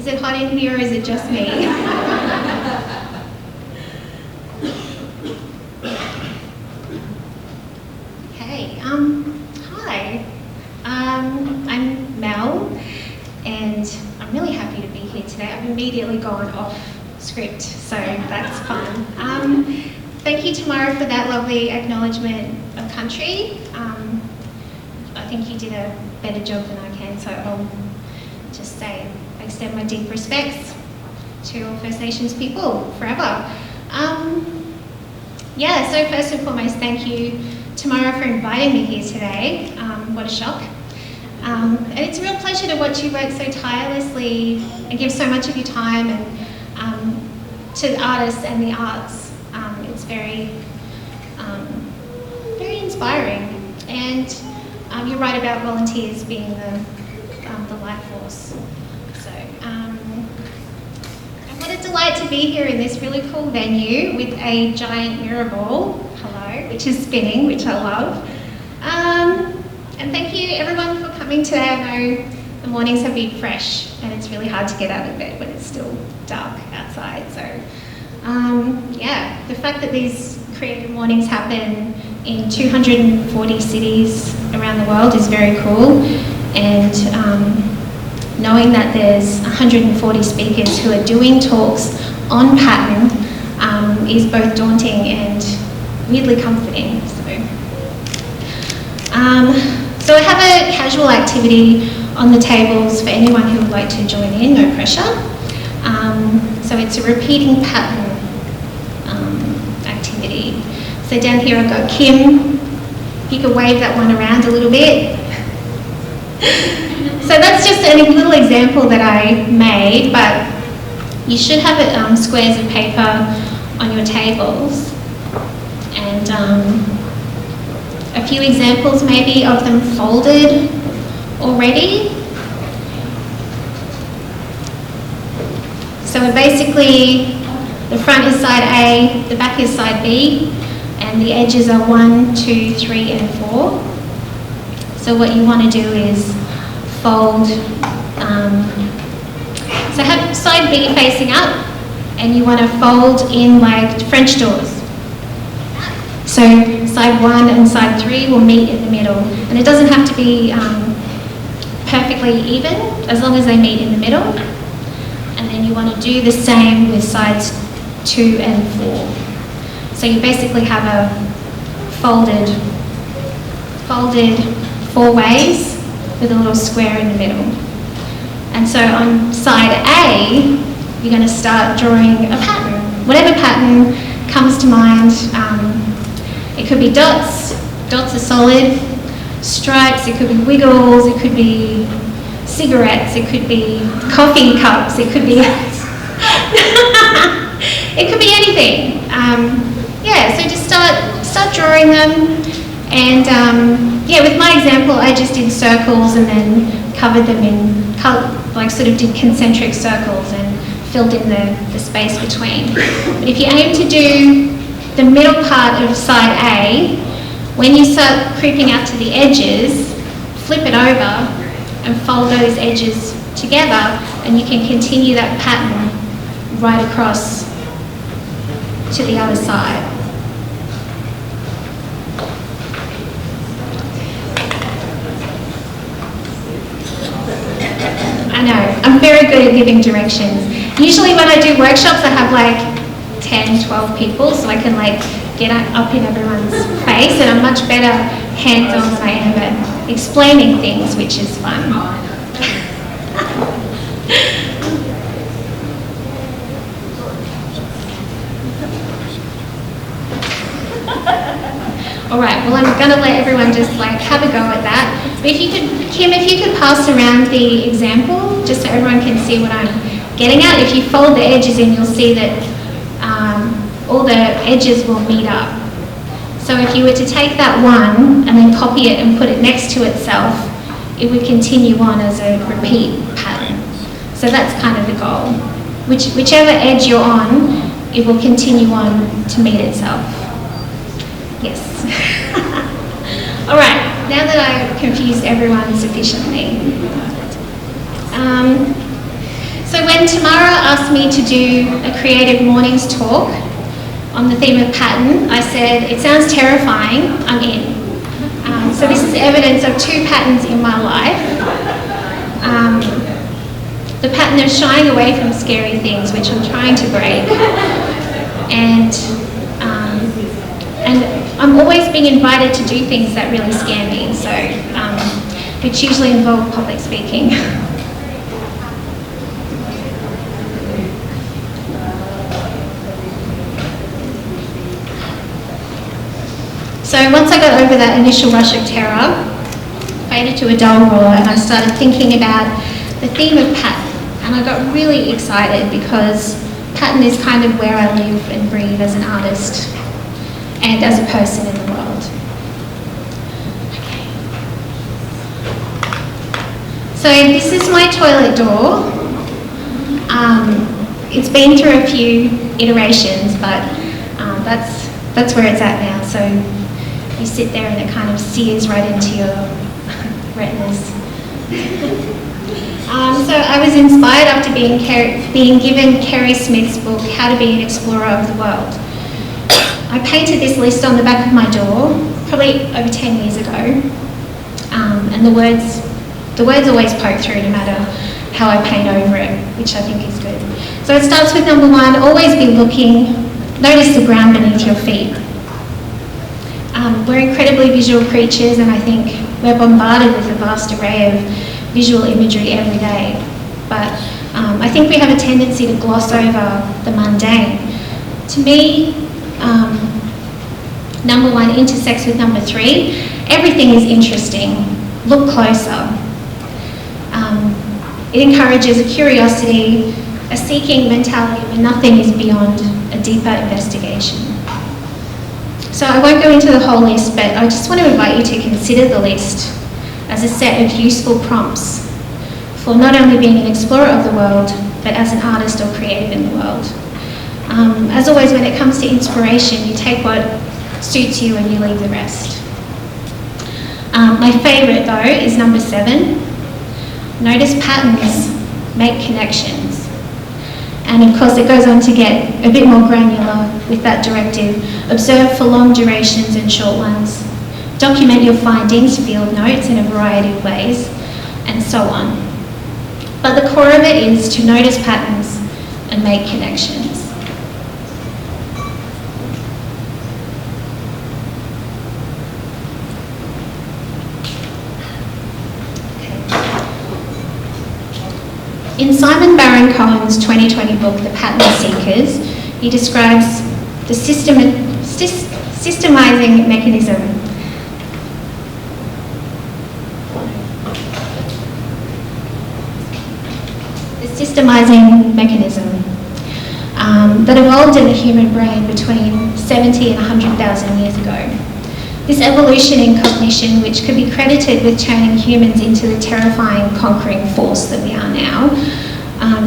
Is it hot in here or is it just me? Okay, hi. I'm Mel, and I'm really happy to be here today. I've immediately gone off script, so that's fun. Thank you, Tamara, for that lovely acknowledgement of country. I think you did a better job than I can, so I'll just say I extend my deep respects to all First Nations people forever. So first and foremost, thank you, Tamara, for inviting me here today. What a shock. And it's a real pleasure to watch you work so tirelessly and give so much of your time and to the artists and the arts. It's very, very inspiring. And you're right about volunteers being the life force. So, what a delight to be here in this really cool venue with a giant mirror ball, which is spinning, which I love. And thank you everyone for coming today. I know the mornings have been fresh and it's really hard to get out of bed when it's still dark outside. So the fact that these creative mornings happen in 240 cities around the world is very cool. And knowing that there's 140 speakers who are doing talks on pattern is both daunting and weirdly comforting. So I have a casual activity on the tables for anyone who would like to join in, no pressure. So it's a repeating pattern activity. So down here I've got Kim. If you could wave that one around a little bit. So that's just a little example that I made, but you should have squares of paper on your tables. And a few examples maybe of them folded already. So basically the front is side A, the back is side B, and the edges are 1, 2, 3, and 4. So what you want to do is fold, so have side B facing up, and you want to fold in like French doors. So side 1 and side 3 will meet in the middle, and it doesn't have to be perfectly even, as long as they meet in the middle. And then you want to do the same with sides 2 and 4. So you basically have a folded 4 ways with a little square in the middle. And so on side A, you're going to start drawing a pattern, whatever pattern comes to mind. It could be dots are solid, stripes, it could be wiggles, it could be cigarettes, it could be coffee cups, it could be it could be anything. So just start drawing them, and with my example I just did circles and then covered them in sort of did concentric circles and filled in the space between. But if you aim to do the middle part of side A, when you start creeping out to the edges, flip it over and fold those edges together, and you can continue that pattern right across to the other side. I know, I'm very good at giving directions. Usually when I do workshops I have like 10, 12 people, so I can get up in everyone's face, and I'm much better hands-on than I am at explaining things, which is fun. Alright, well I'm going to let everyone just have a go at that. But if you could, Kim, if you could pass around the example, just so everyone can see what I'm getting at. If you fold the edges in, you'll see that all the edges will meet up. So if you were to take that one and then copy it and put it next to itself, it would continue on as a repeat pattern. So that's kind of the goal. Whichever edge you're on, it will continue on to meet itself. Yes. All right, now that I've confused everyone sufficiently. So when when Tamara asked me to do a Creative Mornings talk on the theme of pattern, I said, it sounds terrifying, I'm in. So this is evidence of two patterns in my life. The pattern of shying away from scary things, which I'm trying to break, and I'm always being invited to do things that really scare me, so which usually involve public speaking. So once I got over that initial rush of terror, faded to a dull roar, and I started thinking about the theme of pattern, and I got really excited because pattern is kind of where I live and breathe as an artist and as a person in the world. Okay. So this is my toilet door. It's been through a few iterations, but that's where it's at now. So you sit there and it kind of sears right into your retinas. So I was inspired after being given Kerry Smith's book, How to Be an Explorer of the World. I painted this list on the back of my door, probably over 10 years ago, and the words always poke through no matter how I paint over it, which I think is good. So it starts with number 1, always be looking, notice the ground beneath your feet. We're incredibly visual creatures, and I think we're bombarded with a vast array of visual imagery every day. But I think we have a tendency to gloss over the mundane. To me, number 1 intersects with number 3. Everything is interesting. Look closer. It encourages a curiosity, a seeking mentality where nothing is beyond a deeper investigation. So I won't go into the whole list, but I just want to invite you to consider the list as a set of useful prompts for not only being an explorer of the world, but as an artist or creative in the world. As always, when it comes to inspiration, you take what suits you and you leave the rest. My favourite, though, is number 7. Notice patterns, make connections. And of course, it goes on to get a bit more granular with that directive. Observe for long durations and short ones. Document your findings, field notes in a variety of ways, and so on. But the core of it is to notice patterns and make connections. In Simon Baron-Cohen's 2020 book, The Pattern Seekers, he describes the systemizing mechanism. The systemizing mechanism that evolved in the human brain between 70 and 100,000 years ago. This evolution in cognition, which could be credited with turning humans into the terrifying, conquering force that we are now,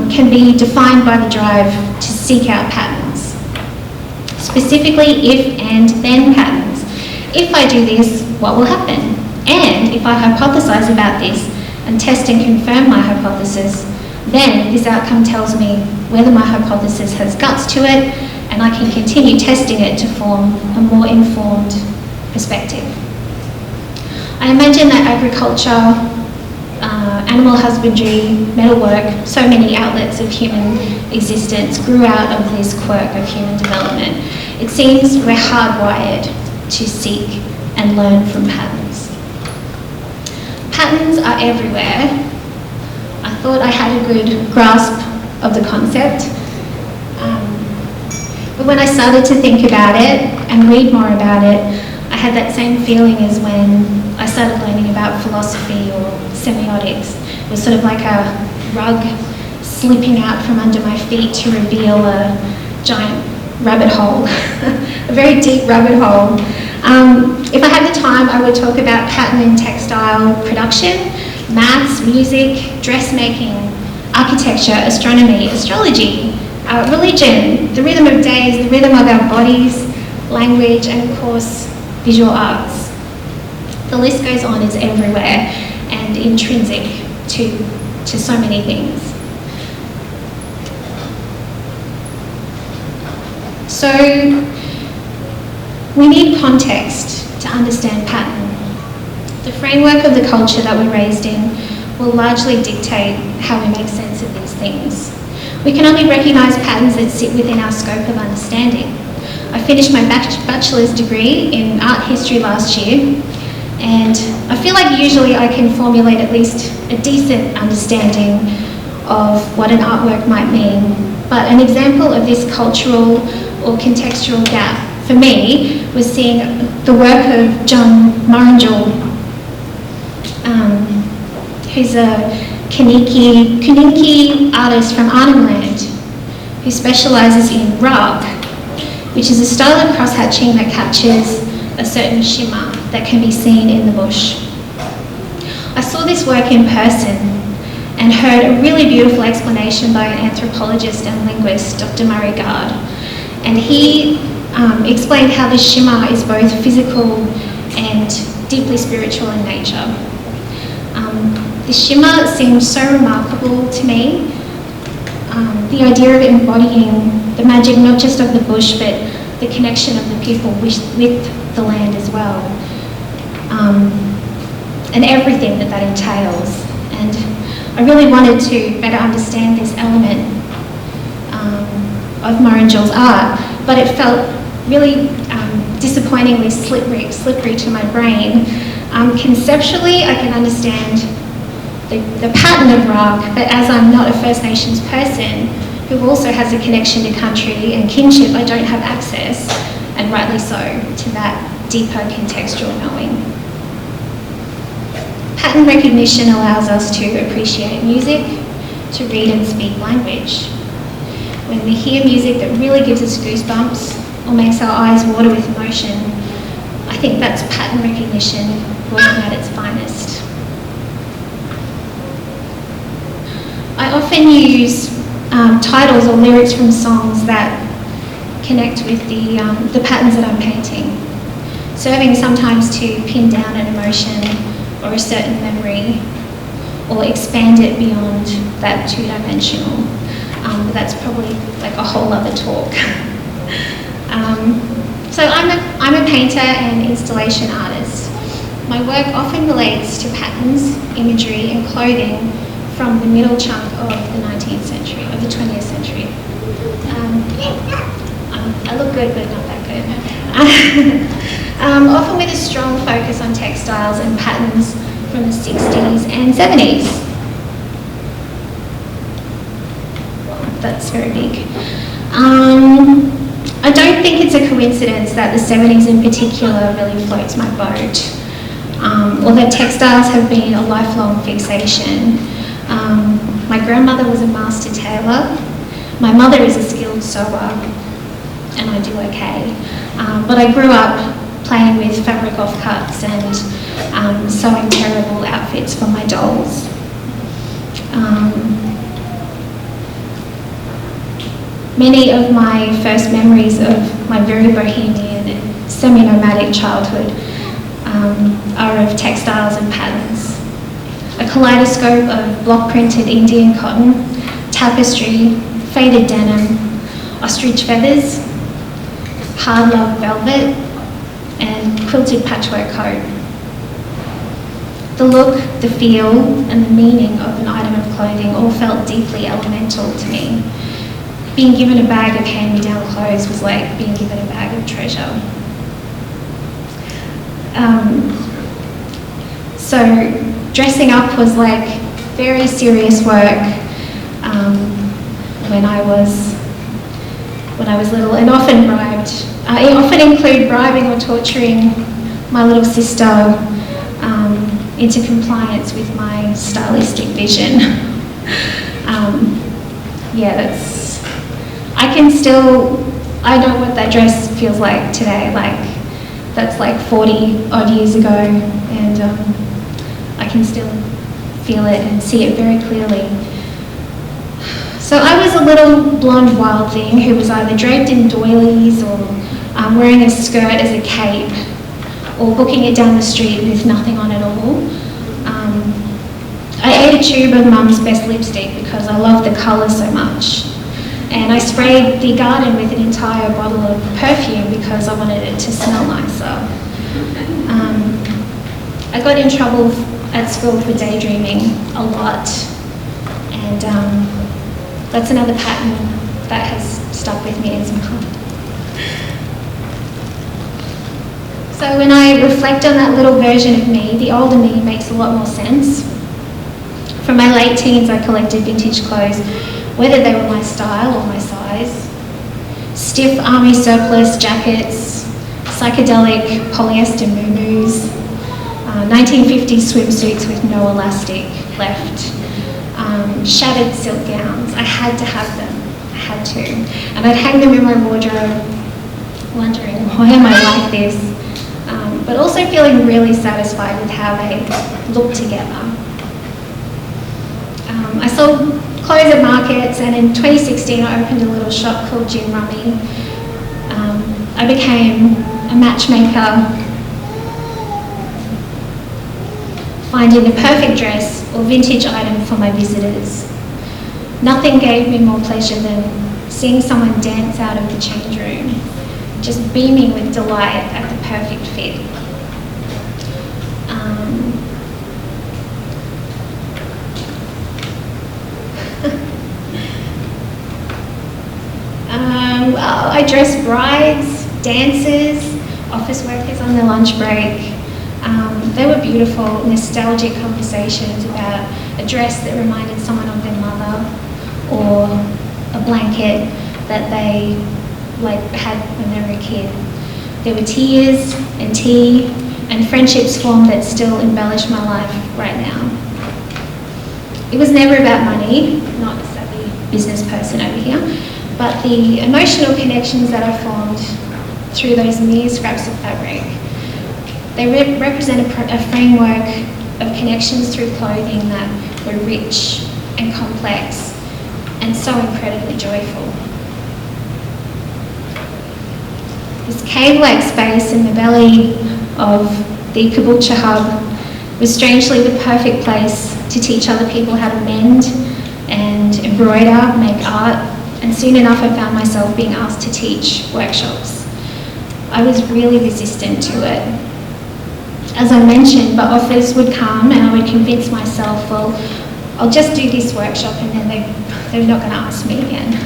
can be defined by the drive to seek out patterns. Specifically, if and then patterns. If I do this, what will happen? And if I hypothesize about this and test and confirm my hypothesis, then this outcome tells me whether my hypothesis has guts to it, and I can continue testing it to form a more informed perspective. I imagine that agriculture, animal husbandry, metalwork, so many outlets of human existence grew out of this quirk of human development. It seems we're hardwired to seek and learn from patterns. Patterns are everywhere. I thought I had a good grasp of the concept, but when I started to think about it and read more about it, I had that same feeling as when I started learning about philosophy or semiotics. It was sort of like a rug slipping out from under my feet to reveal a giant rabbit hole, a very deep rabbit hole. If I had the time, I would talk about pattern in textile production, maths, music, dressmaking, architecture, astronomy, astrology, religion, the rhythm of days, the rhythm of our bodies, language, and of course, visual arts. The list goes on, it's everywhere and intrinsic to so many things. So we need context to understand pattern. The framework of the culture that we're raised in will largely dictate how we make sense of these things. We can only recognise patterns that sit within our scope of understanding. I finished my bachelor's degree in art history last year, and I feel like usually I can formulate at least a decent understanding of what an artwork might mean. But an example of this cultural or contextual gap for me was seeing the work of John Marangel, who's a Kaniki artist from Arnhem Land, who specialises in rag, which is a style of cross-hatching that captures a certain shimmer that can be seen in the bush. I saw this work in person and heard a really beautiful explanation by an anthropologist and linguist, Dr. Murray Gard. And he explained how the shimmer is both physical and deeply spiritual in nature. The shimmer seemed so remarkable to me. The idea of embodying the magic not just of the bush, but the connection of the people with the land as well, and everything that entails. And I really wanted to better understand this element of Marangel's art, but it felt really disappointingly slippery to my brain. Conceptually, I can understand the pattern of rag, but as I'm not a First Nations person who also has a connection to country and kinship, I don't have access, and rightly so, to that deeper contextual knowing. Pattern recognition allows us to appreciate music, to read and speak language. When we hear music that really gives us goosebumps or makes our eyes water with emotion, I think that's pattern recognition working at its finest. I often use titles or lyrics from songs that connect with the patterns that I'm painting, serving sometimes to pin down an emotion or a certain memory, or expand it beyond that two-dimensional. But that's probably like a whole other talk. So I'm a painter and installation artist. My work often relates to patterns, imagery and clothing from the middle chunk of the 19th century, of the 20th century. I look good, but not that good. Often with a strong focus on textiles and patterns from the 60s and 70s. Wow, that's very big. I don't think it's a coincidence that the 70s in particular really floats my boat, or that textiles have been a lifelong fixation. My grandmother was a master tailor. My mother is a skilled sewer, and I do okay. But I grew up playing with fabric offcuts and sewing terrible outfits for my dolls. Many of my first memories of my very bohemian and semi-nomadic childhood are of textiles and patterns. A kaleidoscope of block-printed Indian cotton, tapestry, faded denim, ostrich feathers, hard love velvet, and quilted patchwork coat. The look, the feel, and the meaning of an item of clothing all felt deeply elemental to me. Being given a bag of hand-me-down clothes was like being given a bag of treasure. So dressing up was like very serious work when I was little, and often bribed. It often included bribing or torturing my little sister into compliance with my stylistic vision. I know what that dress feels like today, like that's like 40 odd years ago, and I can still feel it and see it very clearly. So I was a little blonde wild thing who was either draped in doilies or wearing a skirt as a cape, or booking it down the street with nothing on at all. I ate a tube of Mum's best lipstick because I loved the colour so much. And I sprayed the garden with an entire bottle of perfume because I wanted it to smell nicer. I got in trouble at school for daydreaming a lot, and that's another pattern that has stuck with me as well. So when I reflect on that little version of me, the older me makes a lot more sense. From my late teens, I collected vintage clothes, whether they were my style or my size. Stiff army surplus jackets, psychedelic polyester muumuus, 1950s swimsuits with no elastic left, shattered silk gowns. I had to have them, I had to. And I'd hang them in my wardrobe, wondering, why am I like this? But also feeling really satisfied with how they look together. I sold clothes at markets, and in 2016 I opened a little shop called Gin Rummy. I became a matchmaker, finding the perfect dress or vintage item for my visitors. Nothing gave me more pleasure than seeing someone dance out of the change room, just beaming with delight at the perfect fit. I dressed brides, dancers, office workers on their lunch break. They were beautiful, nostalgic conversations about a dress that reminded someone of their mother, or a blanket that they had when they were a kid. There were tears and tea and friendships formed that still embellish my life right now. It was never about money, not a savvy business person over here, but the emotional connections that I formed through those mere scraps of fabric. They represent a framework of connections through clothing that were rich and complex and so incredibly joyful. This cave-like space in the belly of the Caboolture Hub was strangely the perfect place to teach other people how to mend and embroider, make art, and soon enough I found myself being asked to teach workshops. I was really resistant to it. As I mentioned, but offers would come and I would convince myself, well, I'll just do this workshop and then they're not going to ask me again.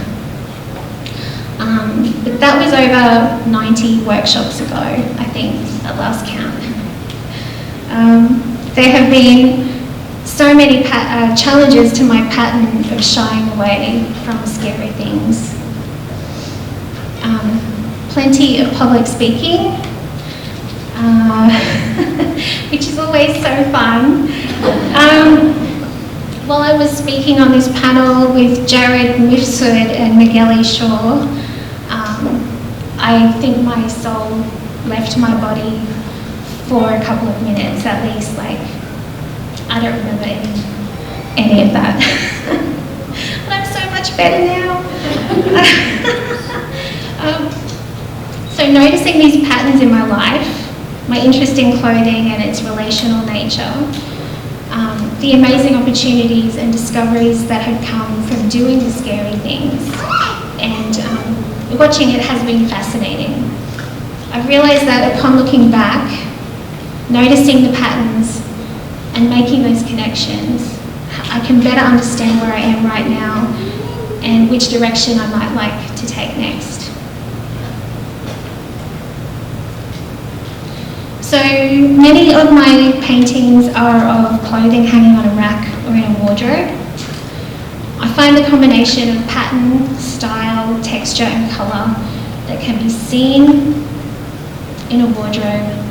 But that was over 90 workshops ago, I think, at last count. There have been so many challenges to my pattern of shying away from scary things. Plenty of public speaking, which is always so fun. While I was speaking on this panel with Jared Mifsud and Magali Shaw, I think my soul left my body for a couple of minutes at least. I don't remember any of that. But I'm so much better now. So noticing these patterns in my life, my interest in clothing and its relational nature, the amazing opportunities and discoveries that have come from doing the scary things, and watching it has been fascinating. I've realised that upon looking back, noticing the patterns and making those connections, I can better understand where I am right now and which direction I might like to take next. So many of my paintings are of clothing hanging on a rack or in a wardrobe. I find the combination of pattern, style, texture and colour that can be seen in a wardrobe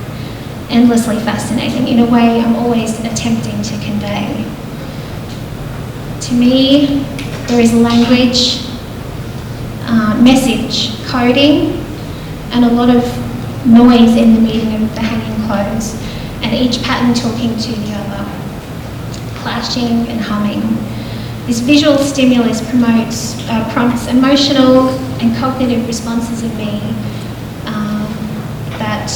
endlessly fascinating, in a way I'm always attempting to convey. To me, there is language, message, coding, and a lot of noise in the meeting of the hanging clothes, and each pattern talking to the other, clashing and humming. This visual stimulus prompts emotional and cognitive responses in me that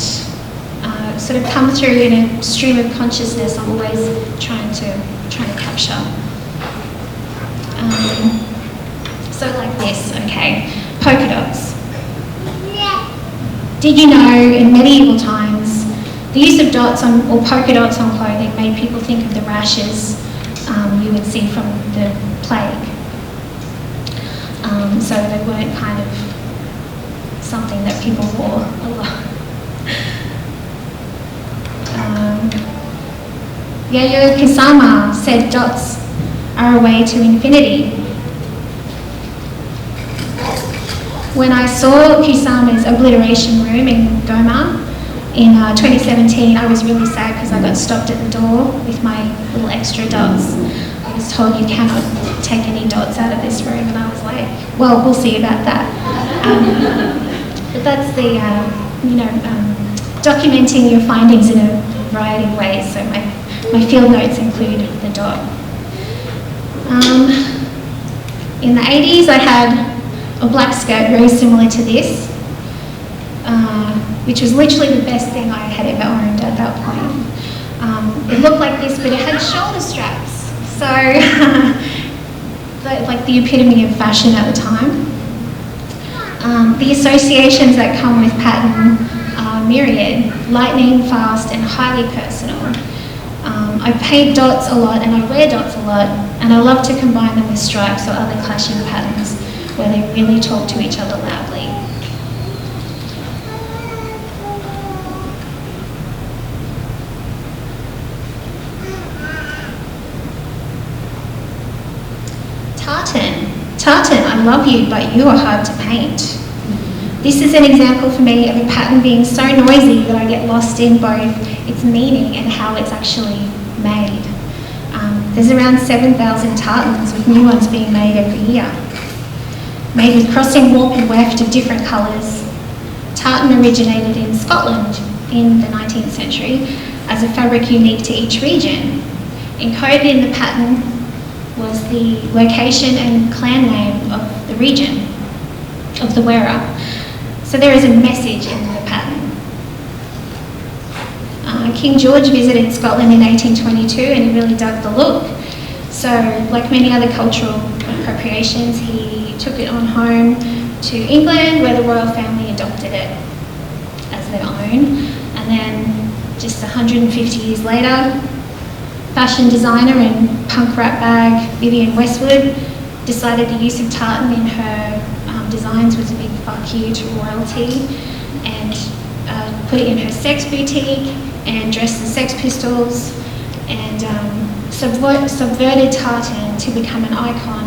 sort of come through in a stream of consciousness I'm always trying to capture. So like this, okay, polka dots. Did you know in medieval times the use of dots on, or polka dots on clothing made people think of the rashes you would see from the plague? So they weren't kind of something that people wore a lot. Yayoi Kusama said dots are a way to infinity. When I saw Kusama's obliteration room in Goma in 2017, I was really sad because I got stopped at the door with my little extra dots. I was told you cannot take any dots out of this room, and I was like, well, we'll see about that. But that's the, documenting your findings in a variety of ways. So my field notes include the dot. In the 80s, I had a black skirt very similar to this, which was literally the best thing I had ever owned at that point. It looked like this, but it had shoulder straps. So, like the epitome of fashion at the time. The associations that come with pattern are myriad, lightning, fast, and highly personal. I paint dots a lot and I wear dots a lot, and I love to combine them with stripes or other clashing patterns where they really talk to each other loudly. Tartan, I love you, but you are hard to paint. This is an example for me of a pattern being so noisy that I get lost in both its meaning and how it's actually made. There's around 7,000 tartans, with new ones being made every year. Made with crossing warp and weft of different colours. Tartan originated in Scotland in the 19th century as a fabric unique to each region. Encoded in the pattern was the location and clan name of the region, of the wearer. So there is a message in the pattern. King George visited Scotland in 1822 and he really dug the look. So like many other cultural appropriations, he took it on home to England, where the royal family adopted it as their own. And then just 150 years later, fashion designer and punk rap bag Vivienne Westwood decided the use of tartan in her designs was a big fuck you to royalty, and put it in her sex boutique and dressed the Sex Pistols, and subverted tartan to become an icon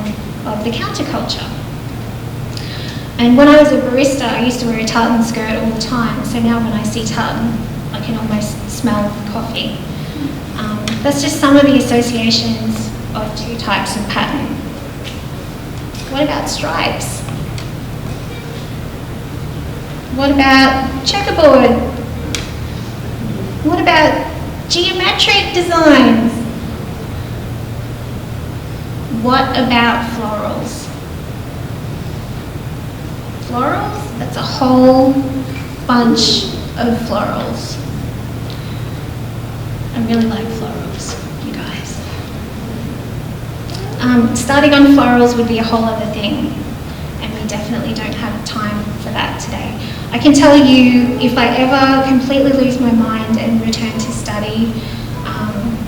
of the counterculture. And when I was a barista, I used to wear a tartan skirt all the time, so now when I see tartan, I can almost smell coffee. That's just some of the associations of two types of pattern. What about stripes? What about checkerboard? What about geometric designs? What about florals? Florals? That's a whole bunch of florals. I really like florals, you guys. Starting on florals would be a whole other thing, and we definitely don't have time for that today. I can tell you, if I ever completely lose my mind and return to study,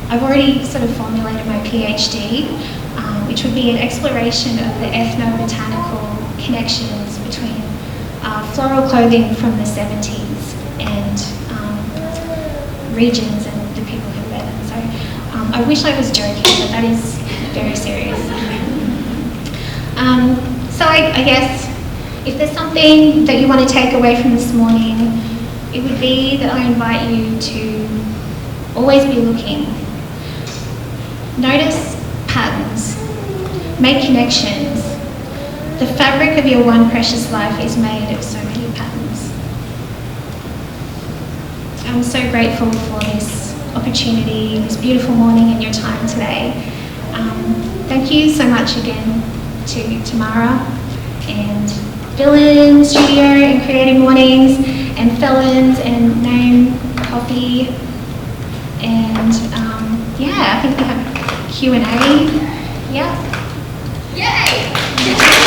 I've already sort of formulated my PhD, which would be an exploration of the ethno-botanical connections between floral clothing from the 70s and regions and the people who wear them. So I wish I was joking, but that is very serious. So I guess if there's something that you want to take away from this morning, it would be that I invite you to always be looking. Notice patterns. Make connections. The fabric of your one precious life is made of so many patterns. I'm so grateful for this opportunity, this beautiful morning and your time today. Thank you so much again to Tamara and Dylan Studio and Creative Mornings and Felons and Name Coffee, and yeah, I think we have Q&A. Yeah. Yay!